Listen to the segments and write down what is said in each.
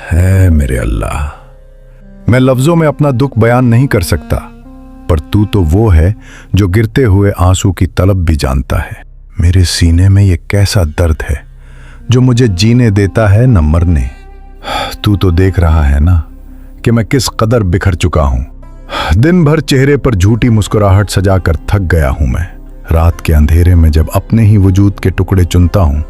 है मेरे अल्लाह, मैं लफ्जों में अपना दुख बयान नहीं कर सकता, पर तू तो वो है जो गिरते हुए आंसू की तलब भी जानता है। मेरे सीने में ये कैसा दर्द है जो मुझे जीने देता है न मरने। तू तो देख रहा है ना कि मैं किस कदर बिखर चुका हूं। दिन भर चेहरे पर झूठी मुस्कुराहट सजाकर थक गया हूं मैं। रात के अंधेरे में जब अपने ही वजूद के टुकड़े चुनता हूं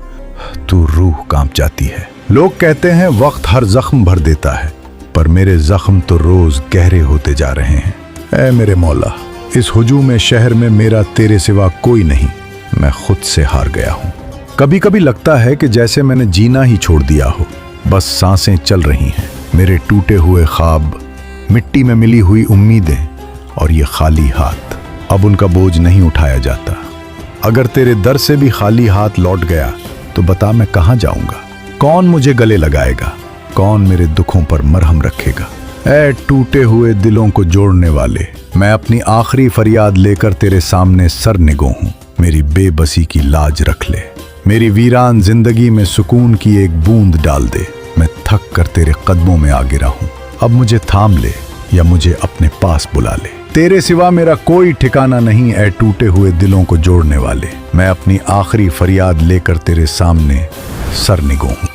तो रूह कांप जाती है। लोग कहते हैं वक्त हर जख्म भर देता है, पर मेरे जख्म तो रोज गहरे होते जा रहे हैं। ऐ मेरे मौला, इस हुजूम शहर में मेरा तेरे सिवा कोई नहीं, मैं खुद से हार गया हूँ। कभी कभी लगता है कि जैसे मैंने जीना ही छोड़ दिया हो, बस सांसें चल रही हैं। मेरे टूटे हुए ख्वाब, मिट्टी में मिली हुई उम्मीदें और ये खाली हाथ, अब उनका बोझ नहीं उठाया जाता। अगर तेरे दर से भी खाली हाथ लौट गया तो बता मैं कहाँ जाऊंगा? कौन मुझे गले लगाएगा? कौन मेरे दुखों पर मरहम रखेगा? ऐ टूटे हुए दिलों को जोड़ने वाले, मैं अपनी आखिरी फरियाद लेकर तेरे सामने सर निगो हूँ। मेरी बेबसी की लाज रख ले, मेरी वीरान जिंदगी में सुकून की एक बूंद डाल दे। मैं थक कर तेरे कदमों में आ गिरा हूँ, अब मुझे थाम ले या मुझे अपने पास बुला ले। तेरे सिवा मेरा कोई ठिकाना नहीं, ऐ टूटे हुए दिलों को जोड़ने वाले, मैं अपनी आखिरी फरियाद लेकर तेरे सामने सर निगो हूँ।